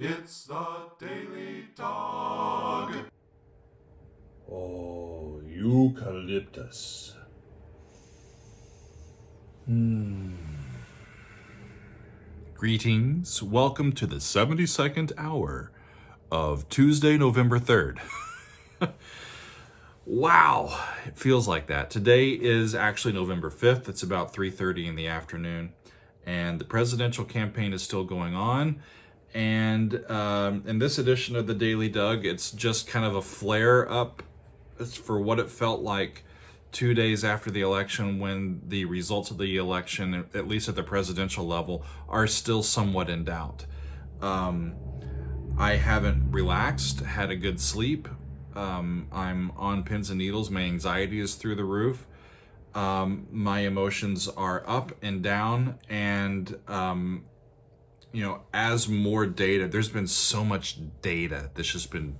It's the Daily Dog. Oh, eucalyptus. Greetings. Welcome to the 72nd hour of Tuesday, November 3rd. Wow, it feels like that. Today is actually November 5th. It's about 3:30 in the afternoon, and the presidential campaign is still going on. And in this edition of the Daily Doug, it's just kind of a flare up. It's for what it felt like 2 days after the election, when the results of the election, at least at the presidential level, are still somewhat in doubt. I haven't relaxed, had a good sleep. I'm on pins and needles. My anxiety is through the roof. My emotions are up and down. And, as more data, there's been so much data that's just been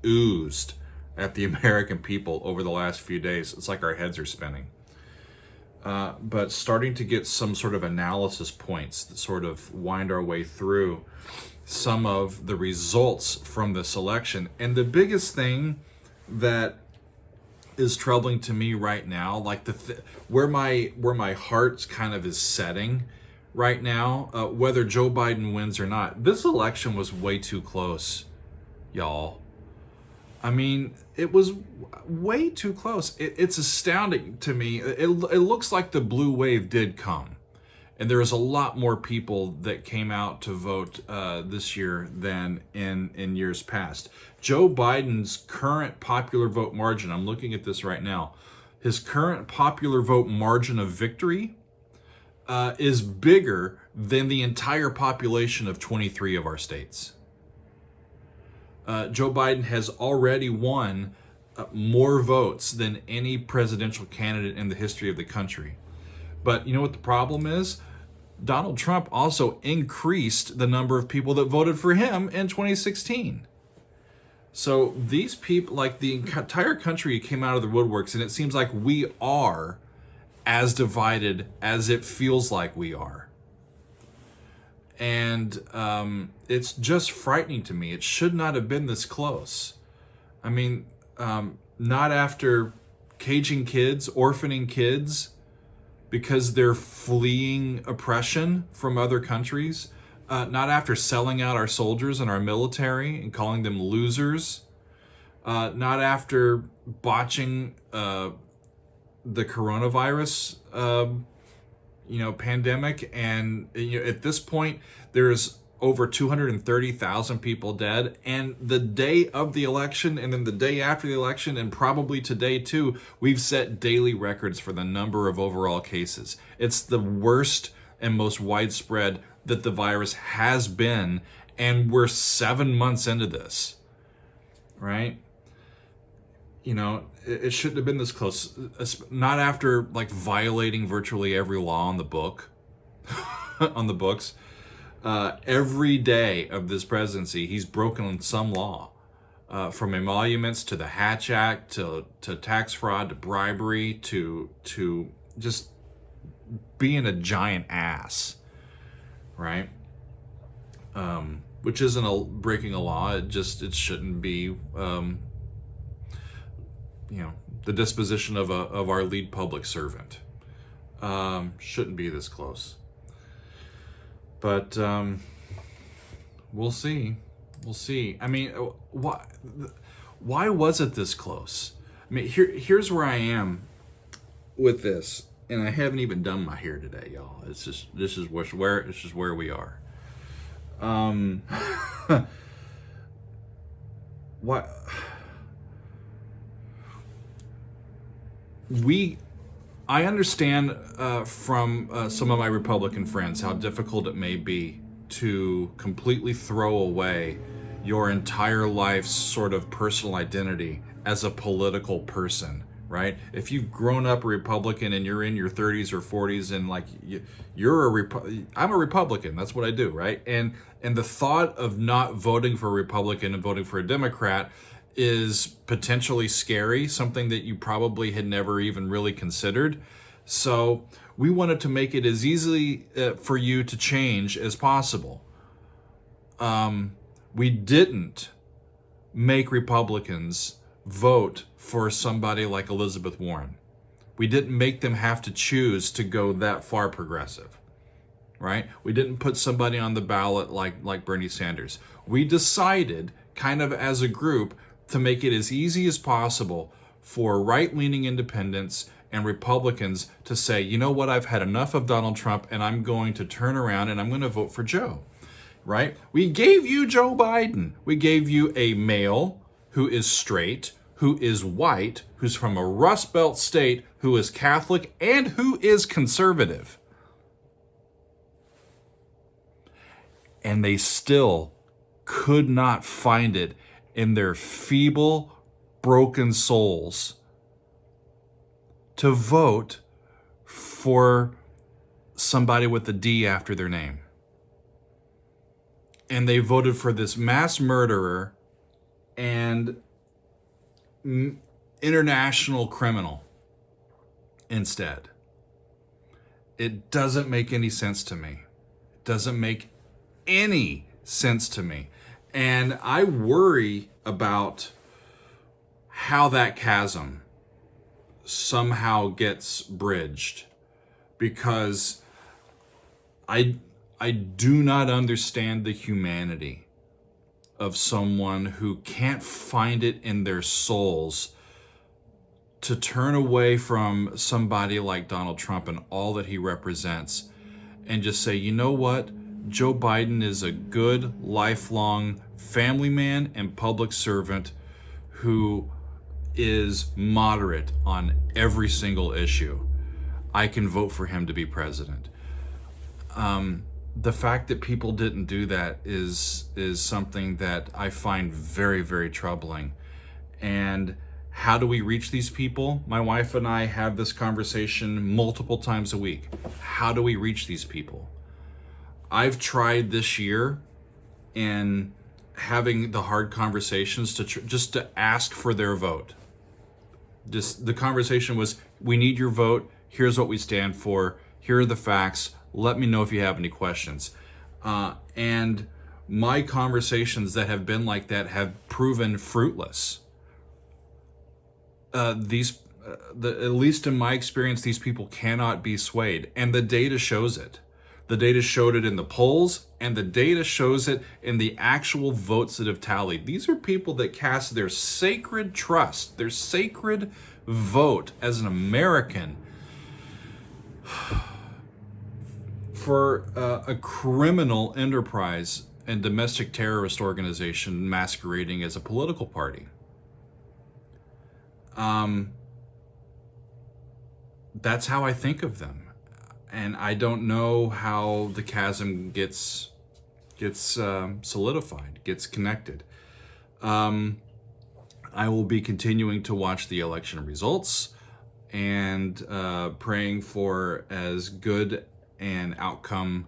oozed at the American people over the last few days. It's like our heads are spinning. But starting to get some sort of analysis points that sort of wind our way through some of the results from this election. And the biggest thing that is troubling to me right now, like where my heart kind of is setting right now, whether Joe Biden wins or not, this election was way too close, y'all. I mean, it was way too close. It's astounding to me. It looks like the blue wave did come. And there was a lot more people that came out to vote this year than in years past. Joe Biden's current popular vote margin, I'm looking at this right now, his current popular vote margin of victory is bigger than the entire population of 23 of our states. Joe Biden has already won more votes than any presidential candidate in the history of the country. But you know what the problem is? Donald Trump also increased the number of people that voted for him in 2016. So these people, like the entire country, came out of the woodworks, and it seems like we are as divided as it feels like we are. And it's just frightening to me. It should not have been this close. I mean, not after caging kids, orphaning kids, because they're fleeing oppression from other countries. Not after selling out our soldiers and our military and calling them losers. Not after botching the coronavirus pandemic. And at this point, there's over 230,000 people dead. And the day of the election, and then the day after the election, and probably today too, we've set daily records for the number of overall cases. It's the worst and most widespread that the virus has been, and we're 7 months into this, right? It shouldn't have been this close. Not after violating virtually every law on the book, on the books. Every day of this presidency, he's broken some law, from emoluments to the Hatch Act to tax fraud to bribery to just being a giant ass, right? Which isn't breaking a law. It shouldn't be. The disposition of our lead public servant. Shouldn't be this close. But we'll see. I mean, why was it this close? I mean, here's where I am with this, and I haven't even done my hair today, y'all. This is where we are. What? I understand from some of my Republican friends how difficult it may be to completely throw away your entire life's sort of personal identity as a political person, right? If you've grown up a Republican and you're in your 30s or 40s and I'm a Republican, that's what I do, right? And the thought of not voting for a Republican and voting for a Democrat is potentially scary, something that you probably had never even really considered. So we wanted to make it as easily for you to change as possible. we didn't make Republicans vote for somebody like Elizabeth Warren. We didn't make them have to choose to go that far progressive, right? We didn't put somebody on the ballot like Bernie Sanders. We decided, kind of as a group, to make it as easy as possible for right-leaning independents and Republicans to say, you know what, I've had enough of Donald Trump and I'm going to turn around and I'm going to vote for Joe, right? We gave you Joe Biden. We gave you a male who is straight, who is white, who's from a Rust Belt state, who is Catholic, and who is conservative. And they still could not find it in their feeble, broken souls to vote for somebody with a D after their name. And they voted for this mass murderer and international criminal instead. It doesn't make any sense to me. It doesn't make any sense to me. And I worry about how that chasm somehow gets bridged, because I do not understand the humanity of someone who can't find it in their souls to turn away from somebody like Donald Trump and all that he represents and just say, you know what? Joe Biden is a good, lifelong family man and public servant who is moderate on every single issue. I can vote for him to be president. The fact that people didn't do that is something that I find very, very troubling. And how do we reach these people? My wife and I have this conversation multiple times a week. How do we reach these people? I've tried this year in having the hard conversations to just to ask for their vote. Just the conversation was, we need your vote. Here's what we stand for. Here are the facts. Let me know if you have any questions. And my conversations that have been like that have proven fruitless. At least in my experience, these people cannot be swayed. And the data shows it. The data showed it in the polls, and the data shows it in the actual votes that have tallied. These are people that cast their sacred trust, their sacred vote as an American for a criminal enterprise and domestic terrorist organization masquerading as a political party. That's how I think of them. And I don't know how the chasm gets solidified, gets connected. I will be continuing to watch the election results and praying for as good an outcome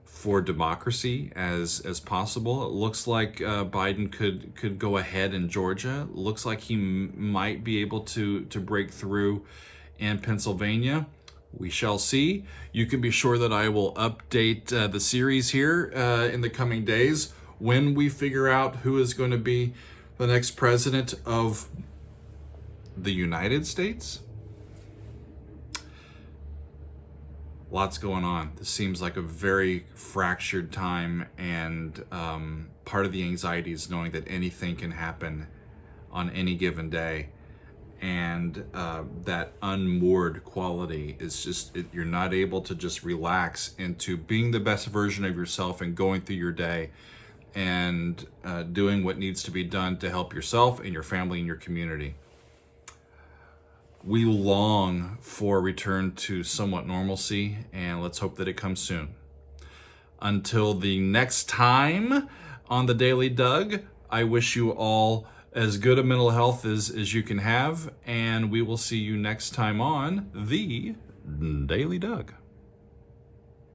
for democracy as possible. It looks like Biden could go ahead in Georgia. It looks like he might be able to break through in Pennsylvania. We shall see. You can be sure that I will update the series here in the coming days when we figure out who is going to be the next president of the United States. Lots going on. This seems like a very fractured time, and part of the anxiety is knowing that anything can happen on any given day. And that unmoored quality is just, you're not able to just relax into being the best version of yourself and going through your day and doing what needs to be done to help yourself and your family and your community. We long for a return to somewhat normalcy, and let's hope that it comes soon. Until the next time on the Daily Doug, I wish you all as good a mental health as you can have, and we will see you next time on the Daily Doug.